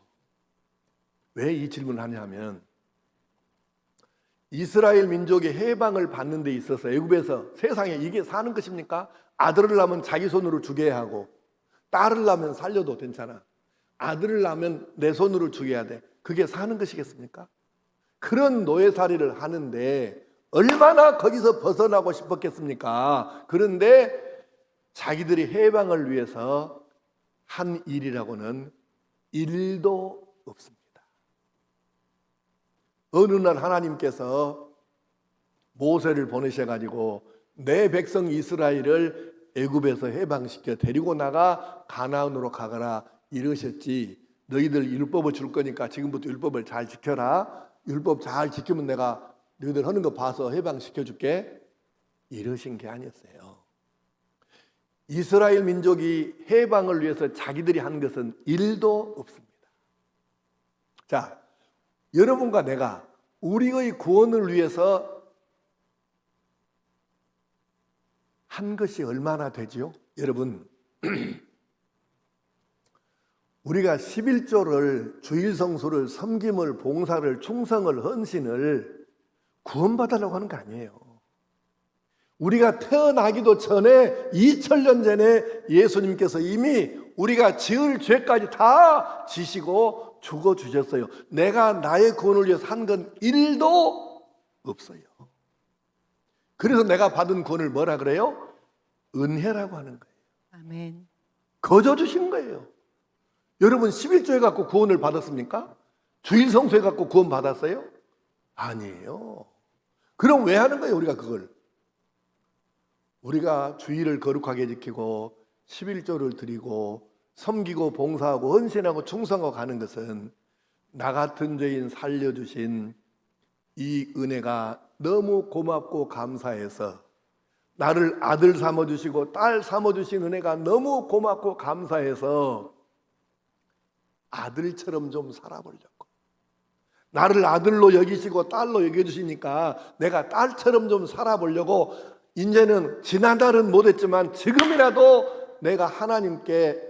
왜 이 질문을 하냐면 이스라엘 민족의 해방을 받는 데 있어서 애굽에서 세상에 이게 사는 것입니까? 아들을 낳으면 자기 손으로 죽여야 하고 딸을 낳으면 살려도 괜찮아. 아들을 낳으면 내 손으로 죽여야 돼. 그게 사는 것이겠습니까? 그런 노예살이를 하는데 얼마나 거기서 벗어나고 싶었겠습니까? 그런데 자기들이 해방을 위해서 한 일이라고는 일도 없습니다. 어느 날 하나님께서 모세를 보내셔가지고 내 백성 이스라엘을 애굽에서 해방시켜 데리고 나가 가나안으로 가거라 이러셨지, 너희들 율법을 줄 거니까 지금부터 율법을 잘 지켜라, 율법 잘 지키면 내가 너희들 하는 거 봐서 해방시켜 줄게, 이러신 게 아니었어요. 이스라엘 민족이 해방을 위해서 자기들이 한 것은 일도 없습니다. 자, 여러분과 내가 우리의 구원을 위해서 한 것이 얼마나 되지요? 여러분, 우리가 11조를, 주일성수를, 섬김을, 봉사를, 충성을, 헌신을 구원받으려고 하는 거 아니에요. 우리가 태어나기도 전에 2000년 전에 예수님께서 이미 우리가 지을 죄까지 다 지시고 죽어주셨어요. 내가 나의 구원을 위해서 한 건 일도 없어요. 그래서 내가 받은 구원을 뭐라 그래요? 은혜라고 하는 거예요. 아멘. 거저 주신 거예요. 여러분 11조에 갖고 구원을 받았습니까? 주일 성수에 갖고 구원 받았어요? 아니에요. 그럼 왜 하는 거예요, 우리가 그걸? 우리가 주일을 거룩하게 지키고 11조를 드리고 섬기고 봉사하고 헌신하고 충성하고 가는 것은 나 같은 죄인 살려주신 이 은혜가 너무 고맙고 감사해서, 나를 아들 삼아주시고 딸 삼아주신 은혜가 너무 고맙고 감사해서 아들처럼 좀 살아보려고, 나를 아들로 여기시고 딸로 여겨주시니까 내가 딸처럼 좀 살아보려고, 이제는 지난달은 못했지만 지금이라도 내가 하나님께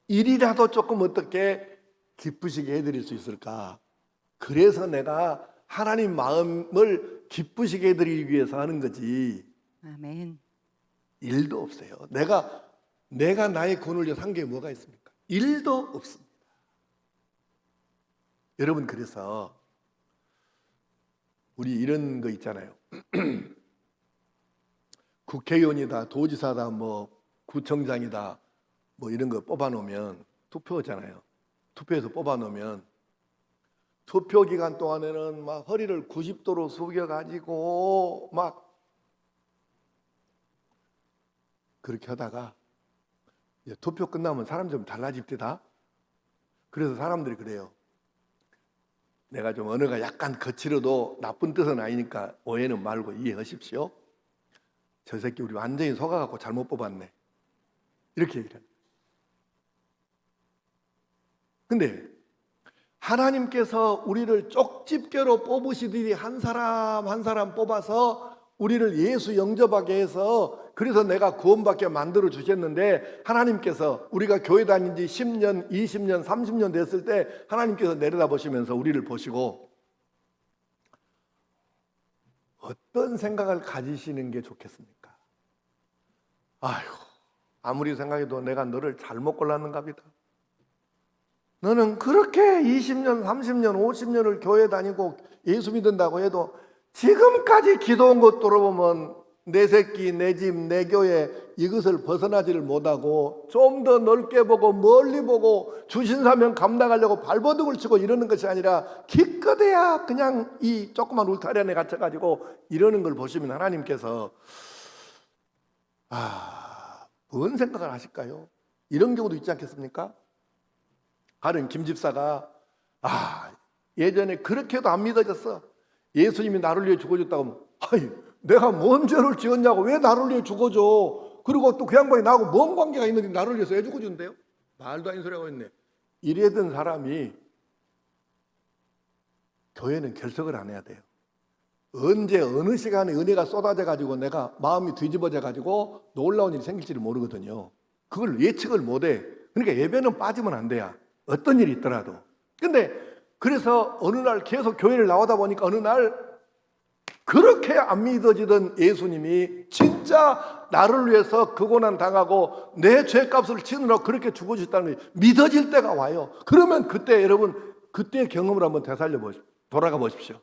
일이라도 조금 어떻게 기쁘시게 해드릴 수 있을까? 그래서 내가 하나님 마음을 기쁘시게 해드리기 위해서 하는 거지 아멘. 일도 없어요. 내가 나의 권을 위해서 한 게 뭐가 있습니까? 일도 없습니다. 여러분, 그래서 우리 이런 거 있잖아요. 국회의원이다, 도지사다, 뭐 구청장이다, 뭐 이런 거 뽑아놓으면 투표잖아요. 투표해서 뽑아놓으면 투표 기간 동안에는 막 허리를 90도로 숙여가지고 막 그렇게 하다가 이제 투표 끝나면 사람 좀 달라질 때다. 그래서 사람들이 그래요. 내가 좀 언어가 약간 거칠어도 나쁜 뜻은 아니니까 오해는 말고 이해하십시오. 저 새끼 우리 완전히 속아갖고 잘못 뽑았네. 이렇게 얘기를 해요. 근데 하나님께서 우리를 쪽집게로 뽑으시더니 한 사람 한 사람 뽑아서 우리를 예수 영접하게 해서 그래서 내가 구원받게 만들어 주셨는데 하나님께서 우리가 교회 다닌 지 10년, 20년, 30년 됐을 때 하나님께서 내려다보시면서 우리를 보시고 어떤 생각을 가지시는 게 좋겠습니까? 아이고, 아무리 생각해도 내가 너를 잘못 골랐는가 보다. 너는 그렇게 20년, 30년, 50년을 교회 다니고 예수 믿는다고 해도 지금까지 기도한 것 들어보면 내 새끼, 내 집, 내 교회 이것을 벗어나지를 못하고 좀 더 넓게 보고 멀리 보고 주신 사명 감당하려고 발버둥을 치고 이러는 것이 아니라 기껏해야 그냥 이 조그만 울타리 안에 갇혀가지고 이러는 걸 보시면 하나님께서 뭔 생각을 하실까요? 이런 경우도 있지 않겠습니까? 다른 김 집사가 예전에 그렇게도 안 믿어졌어. 예수님이 나를 위해 죽어줬다고 하면 내가 뭔 죄를 지었냐고 왜 나를 위해 죽어줘. 그리고 또 그 양반이 나하고 뭔 관계가 있는데 나를 위해서 왜 죽어준대요? 말도 아닌 소리 하고 있네. 이래던 사람이 교회는 결석을 안 해야 돼요. 언제 어느 시간에 은혜가 쏟아져 가지고 내가 마음이 뒤집어져 가지고 놀라운 일이 생길지를 모르거든요. 그걸 예측을 못해. 그러니까 예배는 빠지면 안 돼요. 어떤 일이 있더라도. 근데 그래서 어느 날 계속 교회를 나오다 보니까 어느 날 그렇게 안 믿어지던 예수님이 진짜 나를 위해서 그 고난 당하고 내 죄값을 치느라고 그렇게 죽어주셨다는 게 믿어질 때가 와요. 그러면 그때 여러분 그때의 경험을 한번 되살려 보십시오. 돌아가 보십시오.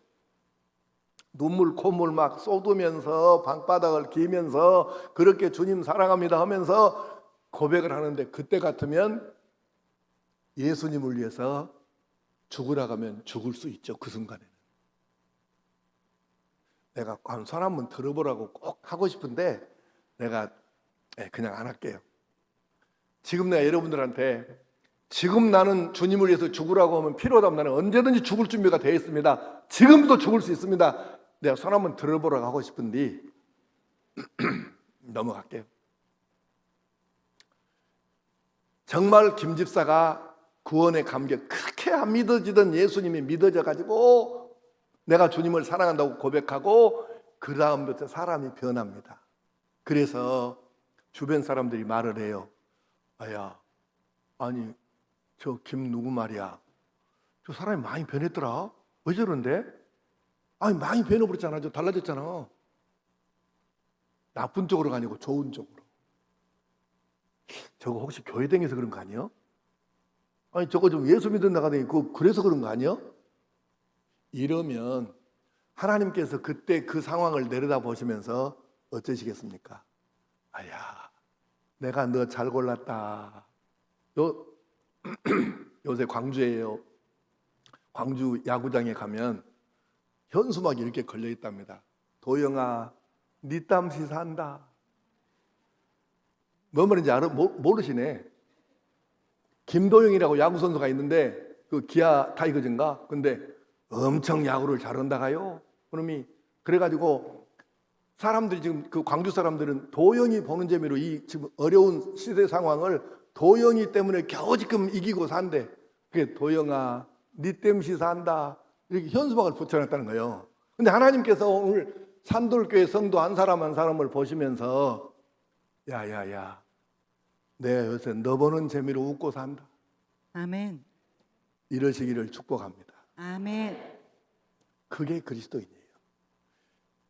눈물 콧물 막 쏟으면서 방바닥을 기면서 그렇게 주님 사랑합니다 하면서 고백을 하는데 그때 같으면 예수님을 위해서 죽으라고 하면 죽을 수 있죠. 그 순간에는. 내가 손 한번 들어보라고 꼭 하고 싶은데 내가 그냥 안 할게요. 지금 내가 여러분들한테 지금 나는 주님을 위해서 죽으라고 하면 필요하다면 나는 언제든지 죽을 준비가 되어 있습니다. 지금도 죽을 수 있습니다. 내가 손 한번 들어보라고 하고 싶은데 넘어갈게요. 정말 김 집사가 구원의 감격 그렇게 안 믿어지던 예수님이 믿어져 가지고 내가 주님을 사랑한다고 고백하고 그 다음부터 사람이 변합니다. 그래서 주변 사람들이 말을 해요. 아니 저 김 누구 말이야. 저 사람이 많이 변했더라. 왜 저런데? 아니 많이 변해버렸잖아. 저 달라졌잖아. 나쁜 쪽으로가 아니고 좋은 쪽으로. 저거 혹시 교회 다녀서 그런 거 아니에요? 아니 저거 좀 예수 믿은 나가더니 그래서 그런 거 아니에요? 이러면 하나님께서 그때 그 상황을 내려다보시면서 어쩌시겠습니까? 내가 너 잘 골랐다. 요새 광주에요. 광주 야구장에 가면 현수막이 이렇게 걸려 있답니다. 도영아, 네 땀 시사한다. 뭐 말인지 모르시네. 김도영이라고 야구 선수가 있는데 그 기아 타이거즈인가? 근데 엄청 야구를 잘한다가요. 그놈이 그래가지고 사람들이 지금 그 광주 사람들은 도영이 보는 재미로 이 지금 어려운 시대 상황을 도영이 때문에 겨우 지금 이기고 산대. 그게 도영아, 네 땜 시사한다. 이렇게 현수막을 붙여놨다는 거예요. 근데 하나님께서 오늘 산돌교회 성도 한 사람 한 사람을 보시면서 야야야, 내가 요새 너 보는 재미로 웃고 산다. 아멘. 이러시기를 축복합니다. 아멘. 그게 그리스도인이에요.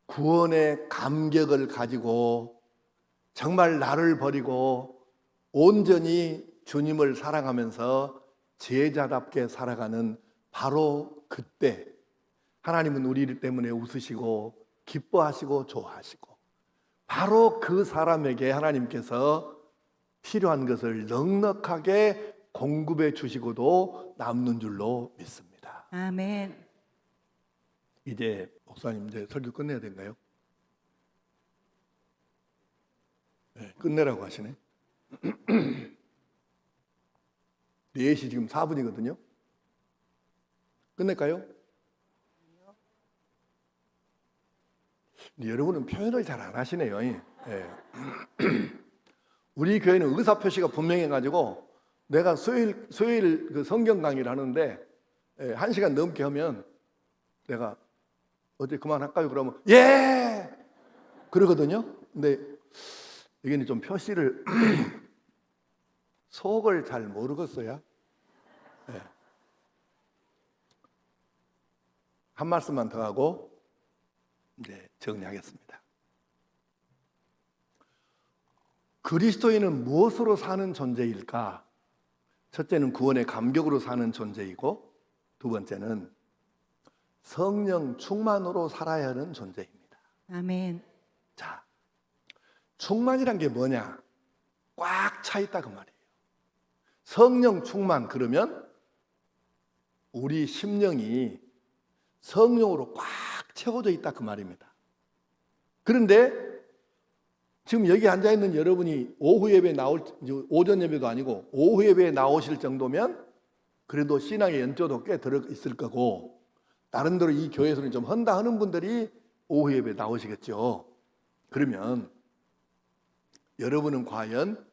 구원의 감격을 가지고 정말 나를 버리고 온전히 주님을 사랑하면서 제자답게 살아가는 바로 그때 하나님은 우리 때문에 웃으시고 기뻐하시고 좋아하시고 바로 그 사람에게 하나님께서 필요한 것을 넉넉하게 공급해 주시고도 남는 줄로 믿습니다. 아멘. 이제 목사님 이제 설교 끝내야 된가요? 네, 끝내라고 하시네. 4시 지금 4분이거든요. 끝낼까요? 여러분은 표현을 잘 안 하시네요. 예. 우리 교회는 의사 표시가 분명해가지고 내가 수요일 그 성경 강의를 하는데 1시간 넘게 하면 내가 어제 그만할까요? 그러면 예! 그러거든요. 근데 여기는 좀 표시를 속을 잘 모르겠어요. 네. 한 말씀만 더 하고 이제 정리하겠습니다. 그리스도인은 무엇으로 사는 존재일까? 첫째는 구원의 감격으로 사는 존재이고 두 번째는 성령 충만으로 살아야 하는 존재입니다. 아멘. 자, 충만이란 게 뭐냐? 꽉 차 있다 그 말이에요. 성령 충만 그러면 우리 심령이 성령으로 꽉 채워져 있다 그 말입니다. 그런데 지금 여기 앉아 있는 여러분이 오후 예배 오전 예배도 아니고 오후 예배에 나오실 정도면 그래도 신앙의 연조도 꽤 들어 있을 거고 나름대로 이 교회에서는 좀 헌다 하는 분들이 오후 예배 나오시겠죠. 그러면 여러분은 과연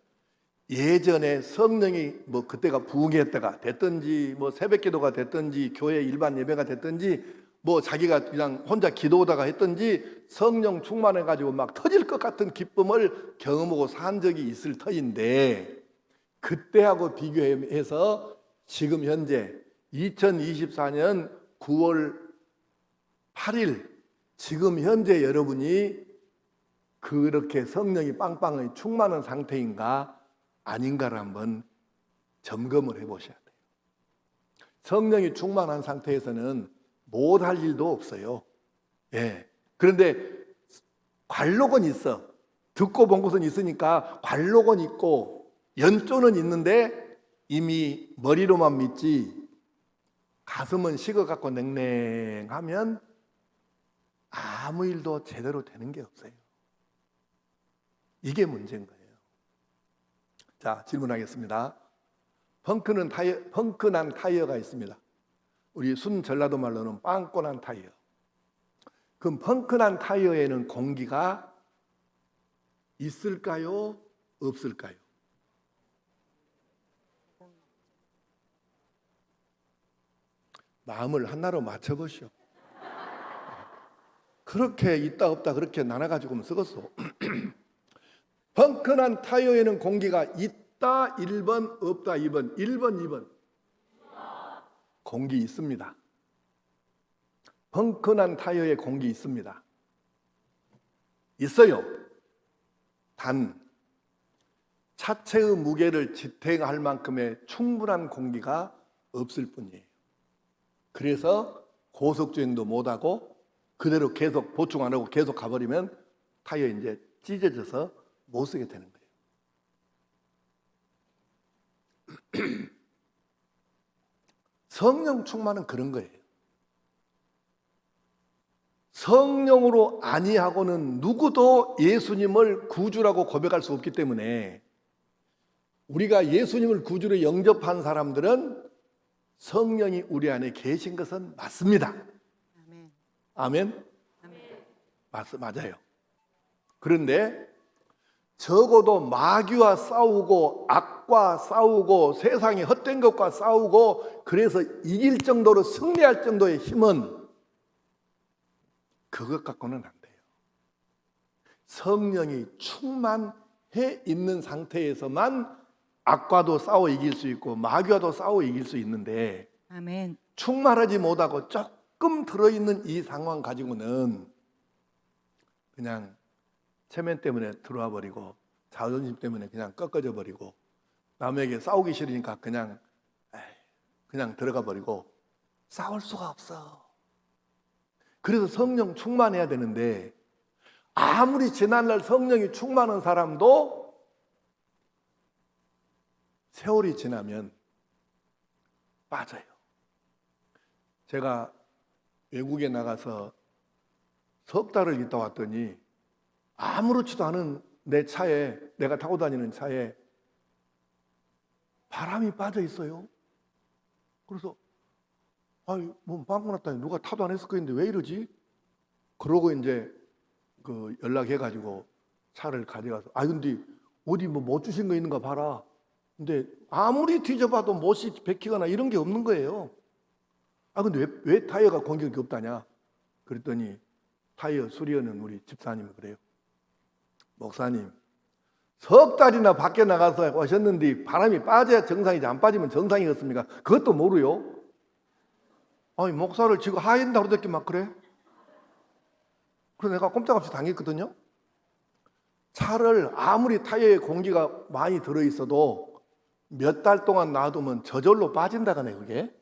예전에 성령이 뭐 그때가 부흥의 때가 됐든지 뭐 새벽 기도가 됐든지 교회 일반 예배가 됐든지 뭐 자기가 그냥 혼자 기도하다가 했든지 성령 충만해 가지고 막 터질 것 같은 기쁨을 경험하고 산 적이 있을 터인데 그때하고 비교해서 지금 현재 2024년 9월 8일 지금 현재 여러분이 그렇게 성령이 빵빵히 충만한 상태인가 아닌가를 한번 점검을 해보셔야 돼요. 성령이 충만한 상태에서는 못할 일도 없어요. 예. 그런데 관록은 있어. 듣고 본 것은 있으니까 관록은 있고 연조는 있는데 이미 머리로만 믿지 가슴은 식어갖고 냉랭하면 아무 일도 제대로 되는 게 없어요. 이게 문제인 거예요. 자, 질문하겠습니다. 펑크난 타이어가 있습니다. 우리 순 전라도 말로는 빵꾸난 타이어. 그럼 펑크난 타이어에는 공기가 있을까요? 없을까요? 마음을 하나로 맞춰보시오. 그렇게 있다 없다 그렇게 나눠가지고 쓰겠어. 펑크난 타이어에는 공기가 있다 1번 없다 2번 1번 2번 공기 있습니다. 펑크난 타이어에 공기 있습니다. 있어요. 단 차체의 무게를 지탱할 만큼의 충분한 공기가 없을 뿐이에요. 그래서 고속주행도 못하고 그대로 계속 보충 안 하고 계속 가버리면 타이어 이제 찢어져서 못 쓰게 되는 거예요. 성령 충만은 그런 거예요. 성령으로 아니하고는 누구도 예수님을 구주라고 고백할 수 없기 때문에 우리가 예수님을 구주로 영접한 사람들은 성령이 우리 안에 계신 것은 맞습니다. 아멘. 아멘? 아멘. 맞아요. 그런데 적어도 마귀와 싸우고 악과 싸우고 세상의 헛된 것과 싸우고 그래서 이길 정도로 승리할 정도의 힘은 그것 갖고는 안 돼요. 성령이 충만해 있는 상태에서만 악과도 싸워 이길 수 있고 마귀와도 싸워 이길 수 있는데 아멘. 충만하지 못하고 조금 들어있는 이 상황 가지고는 그냥 체면 때문에 들어와 버리고 자존심 때문에 그냥 꺾어져 버리고 남에게 싸우기 싫으니까 그냥 들어가 버리고 싸울 수가 없어. 그래서 성령 충만해야 되는데 아무리 지난날 성령이 충만한 사람도 세월이 지나면 빠져요. 제가 외국에 나가서 석 달을 있다 왔더니 아무렇지도 않은 내 차에, 내가 타고 다니는 차에 바람이 빠져 있어요. 그래서 뭐 방금 났다니 누가 타도 안 했을 거인데 왜 이러지? 그러고 이제 그 연락해가지고 차를 가져가서 근데 어디 뭐 못 주신 거 있는가 봐라. 근데 아무리 뒤져봐도 못이 베끼거나 이런 게 없는 거예요. 근데 왜 타이어가 공격이 없다냐? 그랬더니 타이어 수리하는 우리 집사님이 그래요. 목사님, 석 달이나 밖에 나가서 오셨는데 바람이 빠져야 정상이지 안 빠지면 정상이었습니까? 그것도 모르요? 목사를 지금 하인다고 듣기 막 그래? 그래서 내가 꼼짝없이 당했거든요. 차를 아무리 타이어에 공기가 많이 들어있어도 몇 달 동안 놔두면 저절로 빠진다가네 그게.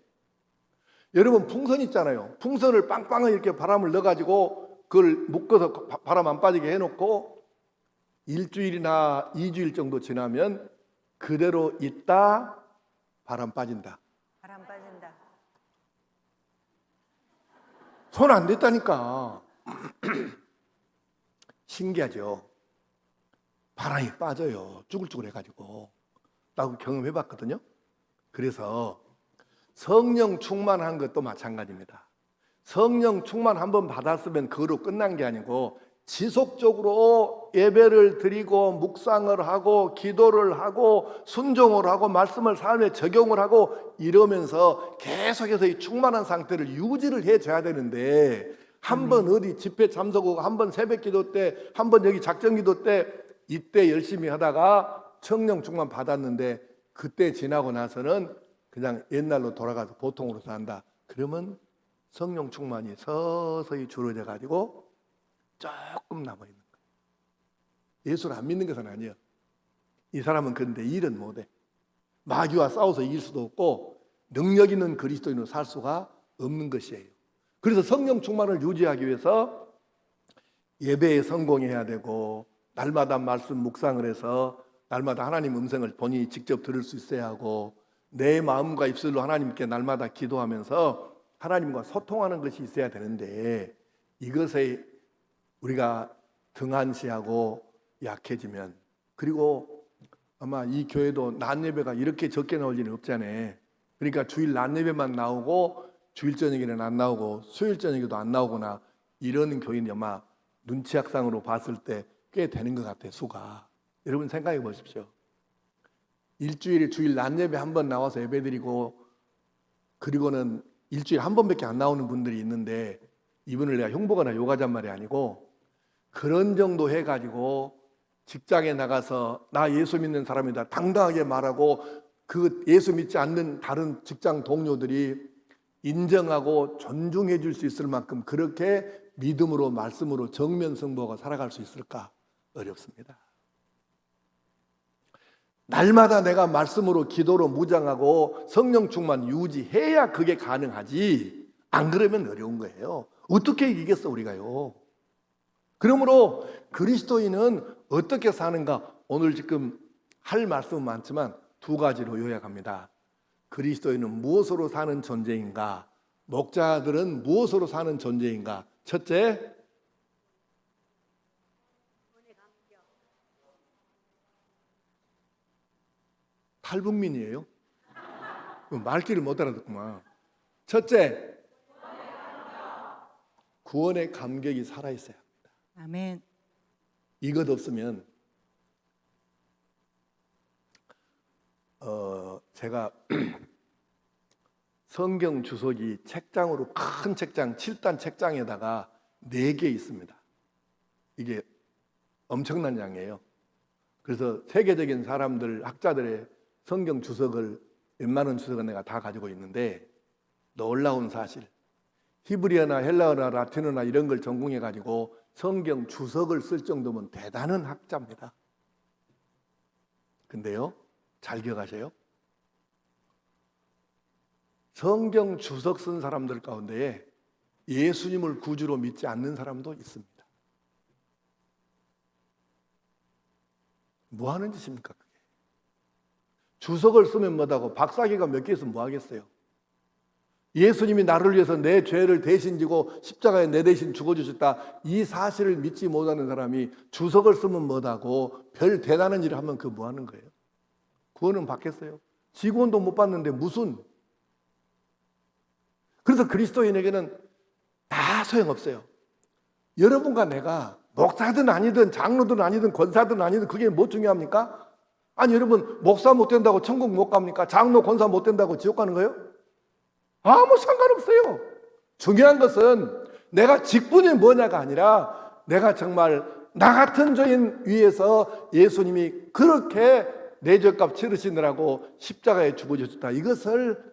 여러분 풍선 있잖아요. 풍선을 빵빵하게 이렇게 바람을 넣어가지고 그걸 묶어서 바람 안 빠지게 해놓고 일주일이나 2주일 정도 지나면 그대로 있다 바람 빠진다. 바람 빠진다. 손 안 댔다니까. 신기하죠. 바람이 빠져요. 쭈글쭈글 해가지고. 나도 경험해봤거든요. 그래서 성령 충만한 것도 마찬가지입니다. 성령 충만 한번 받았으면 그거로 끝난 게 아니고 지속적으로 예배를 드리고 묵상을 하고 기도를 하고 순종을 하고 말씀을 삶에 적용을 하고 이러면서 계속해서 이 충만한 상태를 유지를 해줘야 되는데 한 번 어디 집회 참석하고 한 번 새벽 기도 때 한 번 여기 작정 기도 때 이때 열심히 하다가 성령 충만 받았는데 그때 지나고 나서는 그냥 옛날로 돌아가서 보통으로 산다. 그러면 성령 충만이 서서히 줄어져 가지고 조금 남아 있는 거예요. 예수를 안 믿는 것은 아니에요. 이 사람은 그런데 일은 못해. 마귀와 싸워서 이길 수도 없고 능력 있는 그리스도인으로 살 수가 없는 것이에요. 그래서 성령 충만을 유지하기 위해서 예배에 성공해야 되고 날마다 말씀 묵상을 해서 날마다 하나님 음성을 본인이 직접 들을 수 있어야 하고 내 마음과 입술로 하나님께 날마다 기도하면서 하나님과 소통하는 것이 있어야 되는데 이것에 우리가 등한시하고 약해지면 그리고 아마 이 교회도 낮 예배가 이렇게 적게 나올 일은 없잖아요. 그러니까 주일 낮 예배만 나오고 주일 저녁에는 안 나오고 수요일 저녁에도 안 나오거나 이런 교인이 아마 눈치 학상으로 봤을 때 꽤 되는 것 같아요. 수가. 여러분 생각해 보십시오. 일주일에 주일 낮 예배 한 번 나와서 예배 드리고 그리고는 일주일에 한 번밖에 안 나오는 분들이 있는데 이분을 내가 흉보거나 욕하잔 말이 아니고 그런 정도 해가지고 직장에 나가서 나 예수 믿는 사람이다 당당하게 말하고 그 예수 믿지 않는 다른 직장 동료들이 인정하고 존중해 줄 수 있을 만큼 그렇게 믿음으로 말씀으로 정면 승부하고 살아갈 수 있을까? 어렵습니다. 날마다 내가 말씀으로 기도로 무장하고 성령 충만 유지해야 그게 가능하지 안 그러면 어려운 거예요. 어떻게 이기겠어 우리가요. 그러므로 그리스도인은 어떻게 사는가 오늘 지금 할 말씀은 많지만 두 가지로 요약합니다. 그리스도인은 무엇으로 사는 존재인가? 목자들은 무엇으로 사는 존재인가? 첫째, 탈북민이에요. 말귀를 못 알아듣구만. 첫째, 구원의 감격이 살아있어야 합니다. 아멘. 이것 없으면 제가 성경 주석이 책장으로 큰 책장 7단 책장에다가 4개 있습니다. 이게 엄청난 양이에요. 그래서 세계적인 사람들 학자들의 성경 주석을 웬만한 주석은 내가 다 가지고 있는데 놀라운 사실. 히브리어나 헬라어나 라틴어나 이런 걸 전공해가지고 성경 주석을 쓸 정도면 대단한 학자입니다. 근데요, 잘 기억하세요. 성경 주석 쓴 사람들 가운데에 예수님을 구주로 믿지 않는 사람도 있습니다. 뭐 하는 짓입니까, 그게? 주석을 쓰면 뭐다고 박사기가 몇 개 있으면 뭐 하겠어요? 예수님이 나를 위해서 내 죄를 대신 지고 십자가에 내 대신 죽어주셨다, 이 사실을 믿지 못하는 사람이 주석을 쓰면 뭐다고 별 대단한 일을 하면 그 뭐 하는 거예요? 구원은 받겠어요? 지구원도 못 받는데 무슨. 그래서 그리스도인에게는 다 소용없어요. 여러분과 내가 목사든 아니든 장로든 아니든 권사든 아니든 그게 뭐 중요합니까? 아니 여러분, 목사 못 된다고 천국 못 갑니까? 장로 권사 못 된다고 지옥 가는 거예요? 아무 상관없어요. 중요한 것은 내가 직분이 뭐냐가 아니라 내가 정말 나 같은 죄인 위해서 예수님이 그렇게 내 죄값 치르시느라고 십자가에 죽어주셨다, 이것을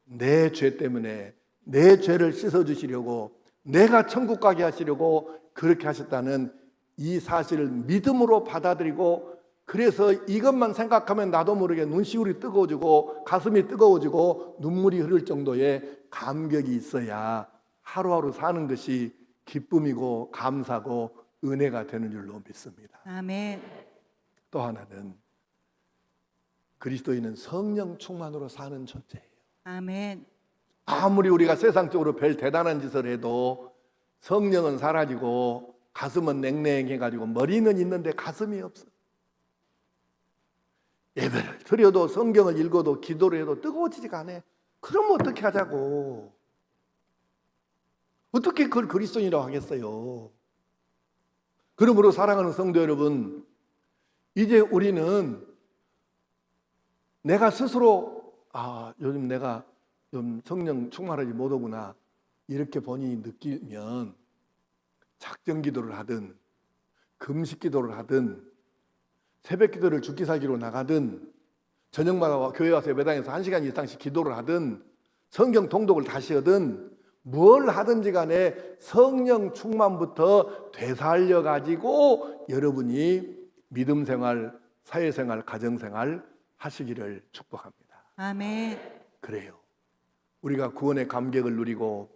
내 죄 때문에 내 죄를 씻어주시려고, 내가 천국 가게 하시려고 그렇게 하셨다는 이 사실을 믿음으로 받아들이고, 그래서 이것만 생각하면 나도 모르게 눈시울이 뜨거워지고 가슴이 뜨거워지고 눈물이 흐를 정도의 감격이 있어야 하루하루 사는 것이 기쁨이고 감사고 은혜가 되는 줄로 믿습니다. 아멘. 또 하나는 그리스도인은 성령 충만으로 사는 존재예요. 아멘. 아무리 우리가 세상적으로 별 대단한 짓을 해도 성령은 사라지고 가슴은 냉랭해가지고 머리는 있는데 가슴이 없어. 예배를 드려도 성경을 읽어도 기도를 해도 뜨거워지지가 않아. 그럼 어떻게 하자고. 어떻게 그걸 그리스도인이라고 하겠어요. 그러므로 사랑하는 성도 여러분, 이제 우리는 내가 스스로 요즘 내가 좀 성령 충만하지 못하구나 이렇게 본인이 느끼면 작정 기도를 하든 금식 기도를 하든 새벽 기도를 죽기 살기로 나가든 저녁마다 교회 와서 예배당에서 1시간 이상씩 기도를 하든 성경 통독을 다시 하든 뭘 하든지 간에 성령 충만부터 되살려 가지고 여러분이 믿음 생활, 사회 생활, 가정 생활 하시기를 축복합니다. 아멘. 그래요. 우리가 구원의 감격을 누리고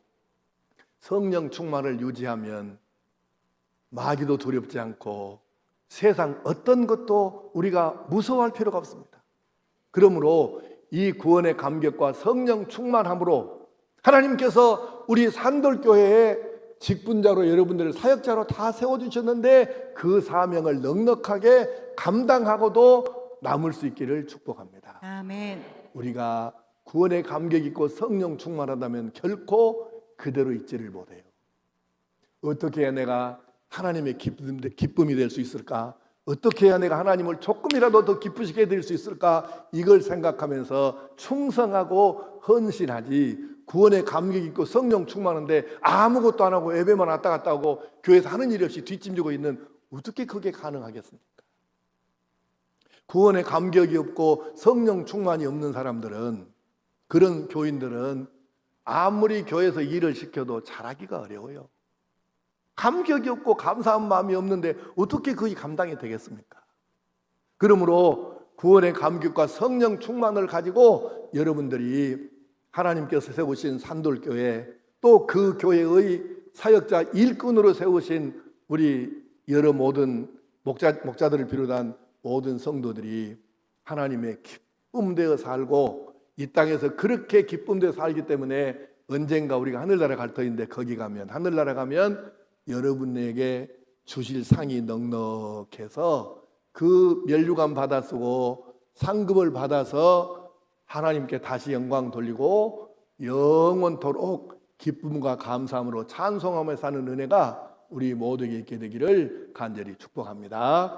성령 충만을 유지하면 마귀도 두렵지 않고 세상 어떤 것도 우리가 무서워할 필요가 없습니다. 그러므로 이 구원의 감격과 성령 충만함으로 하나님께서 우리 산돌교회의 직분자로 여러분들을 사역자로 다 세워주셨는데 그 사명을 넉넉하게 감당하고도 남을 수 있기를 축복합니다. 아멘. 우리가 구원의 감격 있고 성령 충만하다면 결코 그대로 있지를 못해요. 어떻게 해야 내가 하나님의 기쁨이 될 수 있을까? 어떻게 해야 내가 하나님을 조금이라도 더 기쁘시게 해드릴 수 있을까? 이걸 생각하면서 충성하고 헌신하지, 구원의 감격 있고 성령 충만한데 아무것도 안 하고 예배만 왔다 갔다 하고 교회에서 하는 일이 없이 뒷짐지고 있는, 어떻게 그게 가능하겠습니까? 구원의 감격이 없고 성령 충만이 없는 사람들은, 그런 교인들은 아무리 교회에서 일을 시켜도 잘하기가 어려워요. 감격이 없고 감사한 마음이 없는데 어떻게 그게 감당이 되겠습니까? 그러므로 구원의 감격과 성령 충만을 가지고 여러분들이 하나님께서 세우신 산돌교회, 또 그 교회의 사역자 일꾼으로 세우신 우리 여러 모든 목자들을 비롯한 모든 성도들이 하나님의 기쁨되어 살고 이 땅에서 그렇게 기쁨되어 살기 때문에 언젠가 우리가 하늘나라 갈 터인데, 거기 가면, 하늘나라 가면 여러분에게 주실 상이 넉넉해서 그 면류관 받아 쓰고 상급을 받아서 하나님께 다시 영광 돌리고 영원토록 기쁨과 감사함으로 찬송하며 사는 은혜가 우리 모두에게 있게 되기를 간절히 축복합니다.